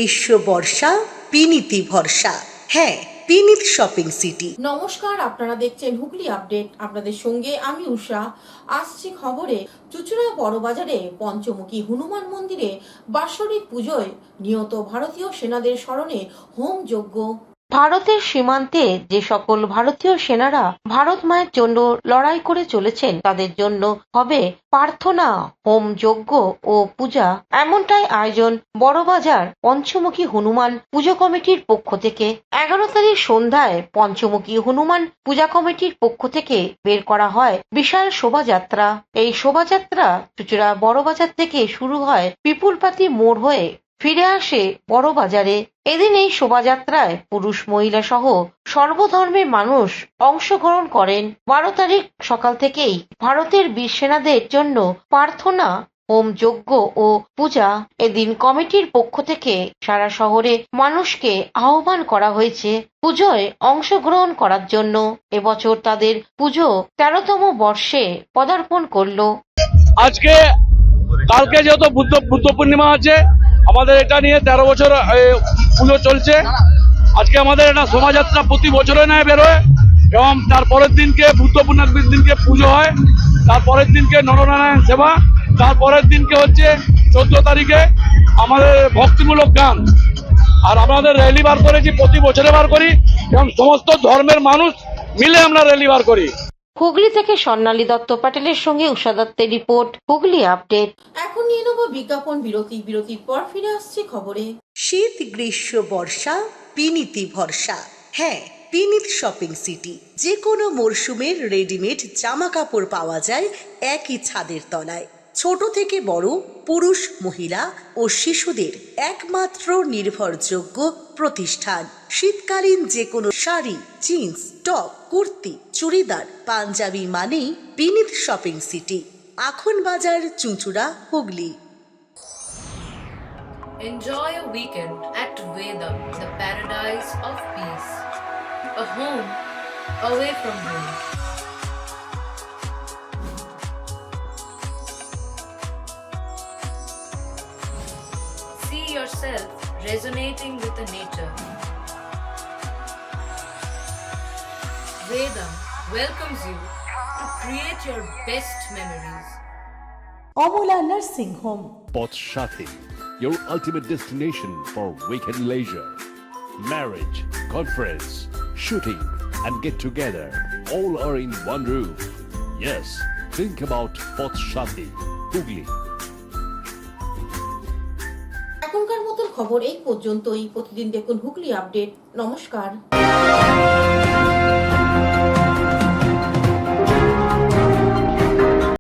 গ্রীষ্ম বর্ষা পিনিতি ভরসা। হ্যাঁ, পিনিত শপিং সিটি। নমস্কার, আপনারা দেখছেন হুগলি আপডেট। আপনাদের সঙ্গে আমি উষা। আসছি খবরে। চুঁচুড়া বড়বাজারে পঞ্চমুখী হনুমান মন্দিরে বাৎসরিক পুজোয় নিহত ভারতীয় সেনাদের স্মরণে হোম যজ্ঞ। ভারতের সীমান্তে যে সকল ভারতীয় সেনারা ভারত মায়ের জন্য লড়াই করে চলেছেন তাদের জন্য হবে প্রার্থনা, হোম যজ্ঞ ও পূজা। এমনটাই আয়োজন বড়বাজার পঞ্চমুখী হনুমান পুজো কমিটির পক্ষ থেকে। 11 তারিখ সন্ধ্যায় পঞ্চমুখী হনুমান পূজা কমিটির পক্ষ থেকে বের করা হয় বিশাল শোভাযাত্রা। এই শোভাযাত্রা চুঁচুড়া বড়বাজার থেকে শুরু হয় পিপুলপাতি মোড় হয়ে ফিরে আসে বড়বাজারে। এদিন এই শোভাযাত্রায় পুরুষ মহিলা সহ সর্বধর্মের মানুষ অংশগ্রহণ করেন। 12 তারিখ সকাল থেকেই ভারতের বীর সেনাদের জন্য প্রার্থনা, হোম যজ্ঞ ও পূজা। এদিন কমিটির পক্ষ থেকে সারা শহরে মানুষকে আহ্বান করা হয়েছে পুজোয় অংশগ্রহণ করার জন্য। এবছর তাদের পুজো 13তম বর্ষে পদার্পণ করলো। আজকে কালকে যেহেতু বুদ্ধ পূর্ণিমা আছে, আমাদের এটা নিয়ে 13 বছর পুজো চলছে। আজকে আমাদের এটা শোভাযাত্রা প্রতি বছরে নয় বেরোয়, এবং তারপরের দিনকে বুদ্ধ পূর্ণিমার দিনকে পুজো হয়, তারপরের দিনকে নরনারায়ণ সেবা, তারপরের দিনকে হচ্ছে 14 তারিখে আমাদের ভক্তিমূলক গান। আর আমাদের র্যালি বার করেছি, প্রতি বছরে বার করি, এবং সমস্ত ধর্মের মানুষ মিলে আমরা র্যালি বার করি। হুগলি থেকে স্বর্ণালী দত্ত প্যাটেলের সঙ্গে উষা দত্তের রিপোর্ট, হুগলি আপডেট। এখন নিয়ে নেব বিজ্ঞাপন বিরতি। বিরতির পর ফিরে আসছি খবরে। শীত গ্রীষ্ম বর্ষা পিনিতি ভরসা। হ্যাঁ, পিনিত শপিং সিটি। যে কোনো মরশুমের রেডিমেড জামা কাপড় পাওয়া যায় একই ছাদের তলায়। ছোট থেকে বড়, পুরুষ মহিলা ও শিশুদের একমাত্র নির্ভরযোগ্য প্রতিষ্ঠান। শীতকালীন যে কোনো শাড়ি, জিন্স, টপ, কুর্তি, চুড়িদার, পাঞ্জাবি মানেই পিনিত শপিং সিটি। আখন বাজার, চুঁচুড়া, Hooghly. Enjoy a weekend at Vedam, the paradise of peace. A home away from home. See yourself resonating with the nature. Vedam welcomes you to create your best memories. Amala nursing home. Poth Shathi, your ultimate destination for weekend leisure. Marriage, conference, shooting, and get together all are in one roof. Yes, think about Poth Shathi, Hugli. এখনকার মতন খবর এই পর্যন্তই। প্রতিদিন দেখুন Hooghly update. নমস্কার।